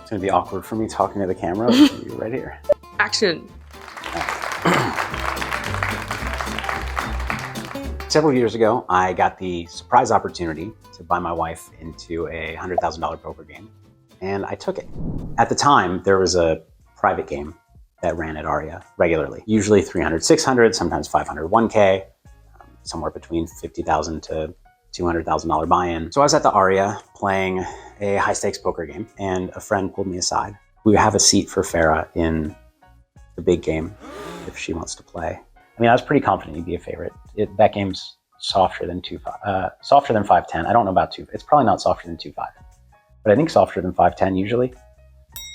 It's gonna be awkward for me talking to the camera. You right here. Action. Several years ago, I got the surprise opportunity to buy my wife into a $100,000 poker game, and I took it. At the time, there was a private game that ran at Aria regularly, usually 300, 600, sometimes 500, 1K, somewhere between $50,000 to $200,000 buy-in. So I was at the Aria playing a high-stakes poker game, and a friend pulled me aside. We have a seat for Farah in the big game if she wants to play. I mean, I was pretty confident you'd be a favorite. That game's softer than 510. I don't know about 2. It's probably not softer than 2.5, but I think softer than 510 usually.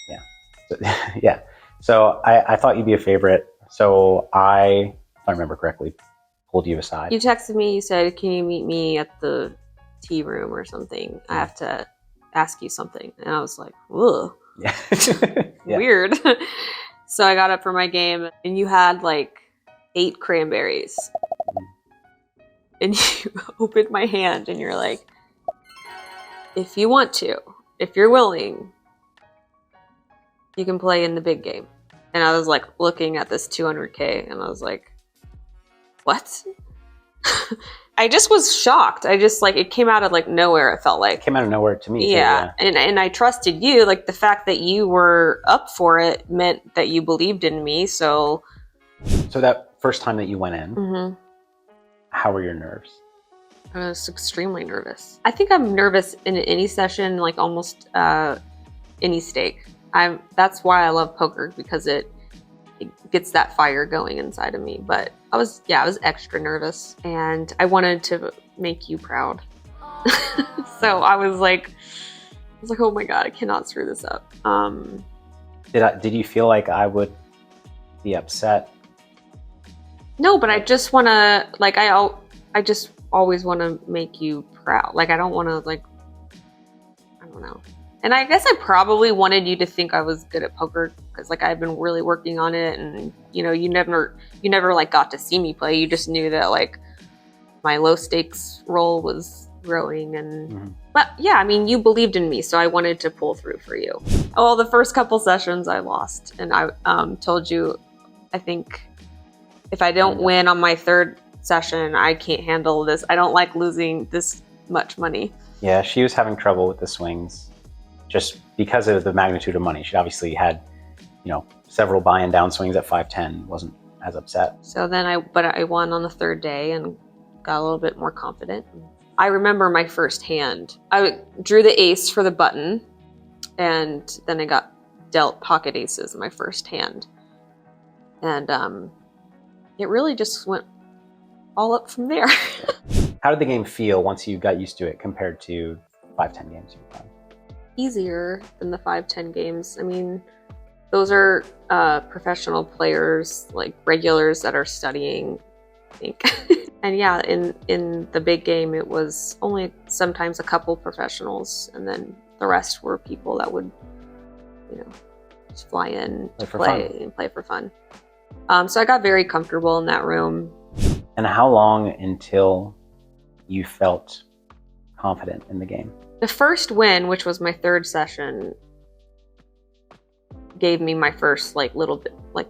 Yeah. So, yeah. So I thought you'd be a favorite. So I, if I remember correctly, pulled you aside. You texted me. You said, "Can you meet me at the tea room or something? I have to ask you something." And I was like, "Whoa, Yeah. yeah. Weird." So I got up for my game, and you had like 8 cranberries. And you opened my hand and you're like, "If you want to, if you're willing, you can play in the big game." And I was like looking at this 200K and I was like, what? I just was shocked. I just like, it came out of like nowhere, it felt like. It came out of nowhere to me. Yeah. Too, yeah. And I trusted you. Like the fact that you were up for it meant that you believed in me. So that first time that you went in, how were your nerves? I was extremely nervous. I think I'm nervous in any session, like almost any stake. That's why I love poker, because it gets that fire going inside of me. But I was extra nervous, and I wanted to make you proud. So I was like, oh my God, I cannot screw this up. Did you feel like I would be upset? No, but I just want to, like, I just always want to make you proud. Like, I don't want to, like, I don't know. And I guess I probably wanted you to think I was good at poker, because like I've been really working on it, and you know, you never like got to see me play. You just knew that like my low stakes role was growing, and but yeah, I mean, you believed in me, so I wanted to pull through for you. Oh, the first couple sessions I lost, and I told you, I think if I don't win on my 3rd session, I can't handle this. I don't like losing this much money. Yeah, she was having trouble with the swings, just because of the magnitude of money. She obviously had, you know, several buy-in down swings at 510, wasn't as upset. So then I won on the 3rd day and got a little bit more confident. I remember my first hand. I drew the ace for the button, and then I got dealt pocket aces in my first hand. And it really just went all up from there. How did the game feel once you got used to it compared to 510 games you've played? Easier than the 510 games. I mean, those are professional players, like regulars that are studying, I think. And yeah, in the big game, it was only sometimes a couple professionals, and then the rest were people that would, you know, just fly in to play for fun. So I got very comfortable in that room. And how long until you felt confident in the game? The first win, which was my 3rd session, gave me my first like little bit like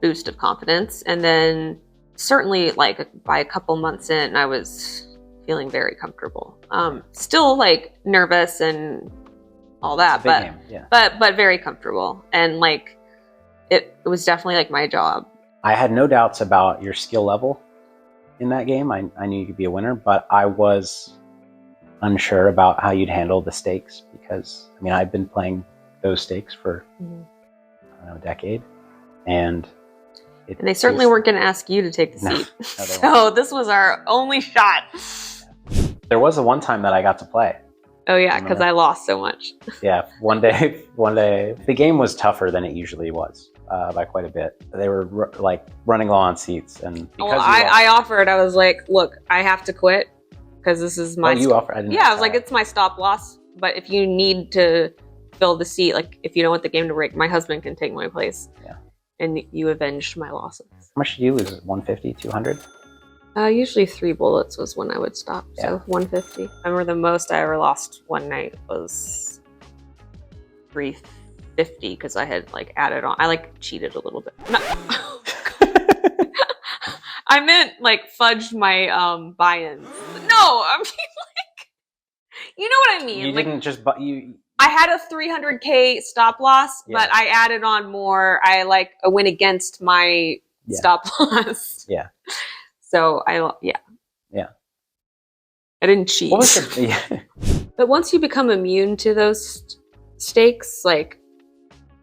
boost of confidence. And then certainly like by a couple months in, I was feeling very comfortable. Still like nervous and all that, but very comfortable. And like it was definitely like my job. I had no doubts about your skill level in that game. I knew you could be a winner, but I was unsure about how you'd handle the stakes, because I mean, I've been playing those stakes for I don't know, a decade, and they certainly weren't going to ask you to take the seat. No, so this was our only shot. There was one time that I got to play. Oh yeah, because I lost so much. Yeah, one day the game was tougher than it usually was by quite a bit. They were like running low on seats, and because I offered, I was like, look, I have to quit, because this is my... Oh, you offered? I didn't know. I was like, it's my stop loss, but if you need to fill the seat, like if you don't want the game to break, my husband can take my place. Yeah. And you avenged my losses. How much did you lose? 150, 200? Usually 3 bullets was when I would stop, so 150. I remember the most I ever lost one night was 350 because I had like added on. I like cheated a little bit. No. I meant like fudged my buy-ins. No, I mean like, you know what I mean. You like, didn't just you. I had a 300K stop loss, Yeah. but I added on more. I went against my stop loss. Yeah. So Yeah. I didn't cheat. What was the, yeah. But once you become immune to those stakes, like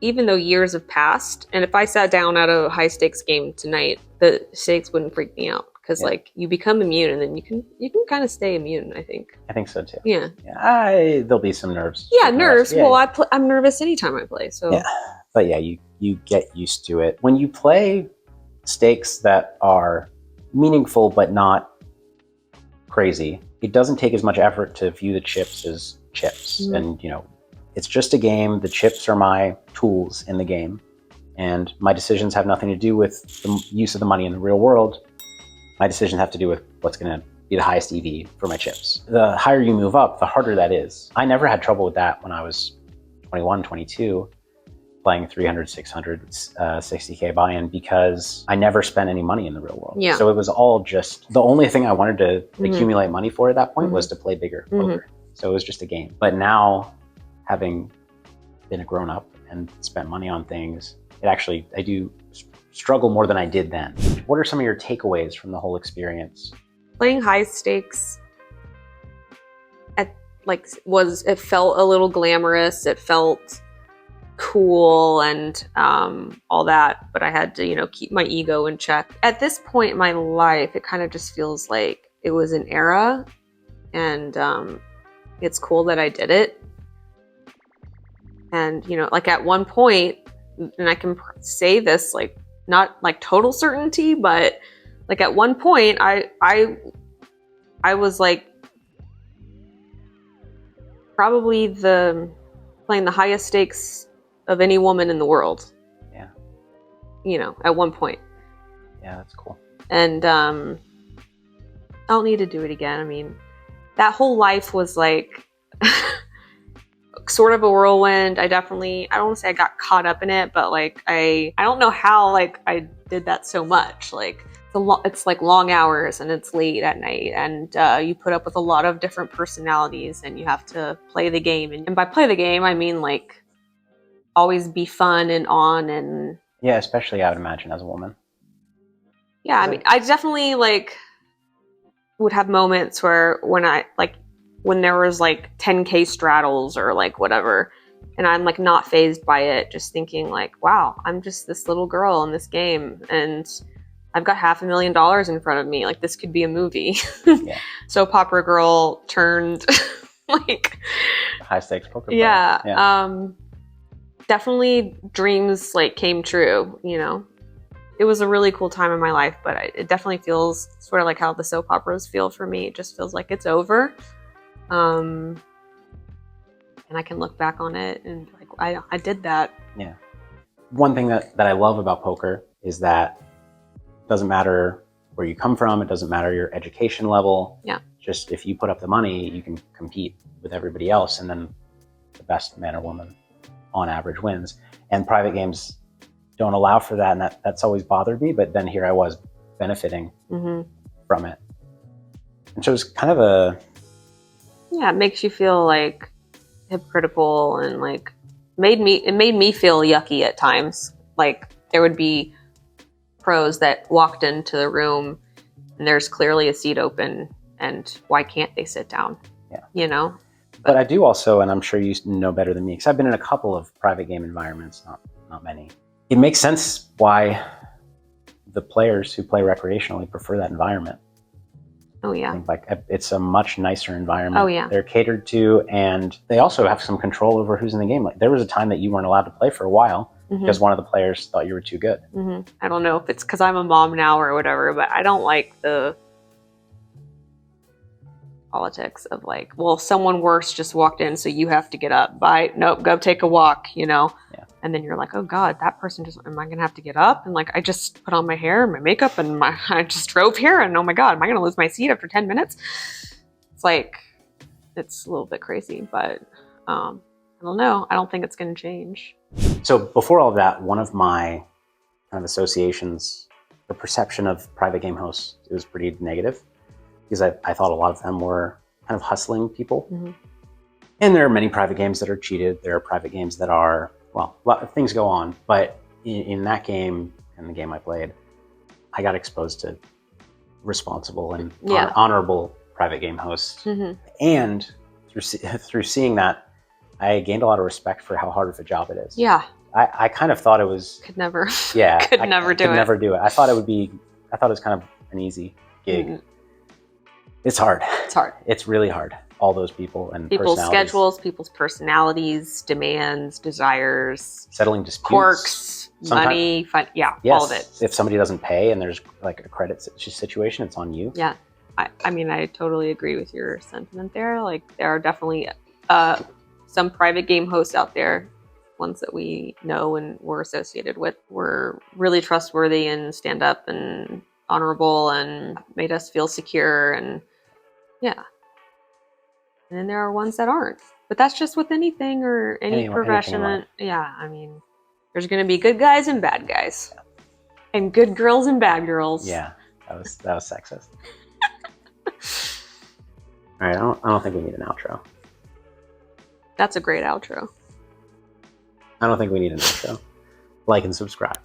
even though years have passed, and if I sat down at a high stakes game tonight, the stakes wouldn't freak me out because like you become immune, and then you can kind of stay immune. I think so too. Yeah. There'll be some nerves. Yeah, nerves. Yeah, well, I'm nervous anytime I play. So yeah, but yeah, you get used to it when you play stakes that are meaningful but not crazy. It doesn't take as much effort to view the chips as chips, and it's just a game. The chips are my tools in the game, and my decisions have nothing to do with the use of the money in the real world. My decisions have to do with what's going to be the highest EV for my chips. The higher you move up, the harder that is. I never had trouble with that when I was 21, 22, playing 300, 600, 60K buy-in because I never spent any money in the real world. Yeah. So it was all just, the only thing I wanted to accumulate money for at that point was to play bigger poker. So it was just a game. But now, having been a grown-up and spent money on things, I do struggle more than I did then. What are some of your takeaways from the whole experience? Playing high stakes it felt a little glamorous. It felt cool and all that, but I had to keep my ego in check. At this point in my life, it kind of just feels like it was an era, and it's cool that I did it. And like at one point, and I can say this like not like total certainty, but like at one point I was like probably playing the highest stakes of any woman in the world. Yeah. At one point. Yeah, that's cool. And I don't need to do it again. I mean, that whole life was like sort of a whirlwind. I don't want to say I got caught up in it, but like I don't know how like I did that so much. Like it's like long hours and it's late at night, and you put up with a lot of different personalities, and you have to play the game. And by play the game, I mean like always be fun and on and yeah, especially I would imagine as a woman. Yeah, I mean, I definitely like would have moments where when there was like 10K straddles or like whatever, and I'm like not fazed by it, just thinking like, wow, I'm just this little girl in this game, and I've got $500,000 in front of me. Like this could be a movie. Yeah. Soap opera girl turned like high stakes poker player. Yeah. Definitely dreams like came true. It was a really cool time in my life, but it definitely feels sort of like how the soap operas feel for me. It just feels like it's over. And I can look back on it and like, I did that. Yeah. One thing that I love about poker is that it doesn't matter where you come from. It doesn't matter your education level. Yeah. Just if you put up the money, you can compete with everybody else. And then the best man or woman on average wins. And private games don't allow for that. And that's always bothered me. But then here I was benefiting from it. And so it was kind of yeah, it makes you feel like hypocritical and like it made me feel yucky at times. Like there would be pros that walked into the room and there's clearly a seat open, and why can't they sit down? Yeah. But I do also, and I'm sure you know better than me, because I've been in a couple of private game environments, not many. It makes sense why the players who play recreationally prefer that environment. Oh yeah. I think like it's a much nicer environment. Oh yeah. They're catered to, and they also have some control over who's in the game. Like there was a time that you weren't allowed to play for a while because one of the players thought you were too good. I don't know if it's because I'm a mom now or whatever, but I don't like the politics of like, well, someone worse just walked in, so you have to get up. Bye. Nope. Go take a walk. Yeah. And then you're like, oh God, that person just, am I going to have to get up? And like, I just put on my hair and my makeup and I just drove here, and oh my God, am I going to lose my seat after 10 minutes? It's like, it's a little bit crazy, but I don't don't know. I don't think it's going to change. So before all of that, one of my kind of associations, the perception of private game hosts, it was pretty negative because I thought a lot of them were kind of hustling people. Mm-hmm. And there are many private games that are cheated. There are private games that are, well, things go on. But in that game, and the game I played, I got exposed to responsible and honorable private game hosts. Mm-hmm. And through seeing that, I gained a lot of respect for how hard of a job it is. Yeah. I kind of thought it was... Could never. Yeah. Could never do it. I thought it was kind of an easy gig. Mm-hmm. It's hard. It's hard. It's really hard. All those people and people's schedules, people's personalities, demands, desires, settling disputes, quirks, money, fun, all of it. If somebody doesn't pay and there's like a credit situation, it's on you. Yeah, I mean, I totally agree with your sentiment there. Like, there are definitely some private game hosts out there, ones that we know and we're associated with, were really trustworthy and stand up and honorable and made us feel secure, and yeah. And then there are ones that aren't. But that's just with anything or any profession. Yeah, I mean, there's going to be good guys and bad guys. Yeah. And good girls and bad girls. Yeah, that was sexist. All right, I don't think we need an outro. That's a great outro. I don't think we need an outro. Like and subscribe.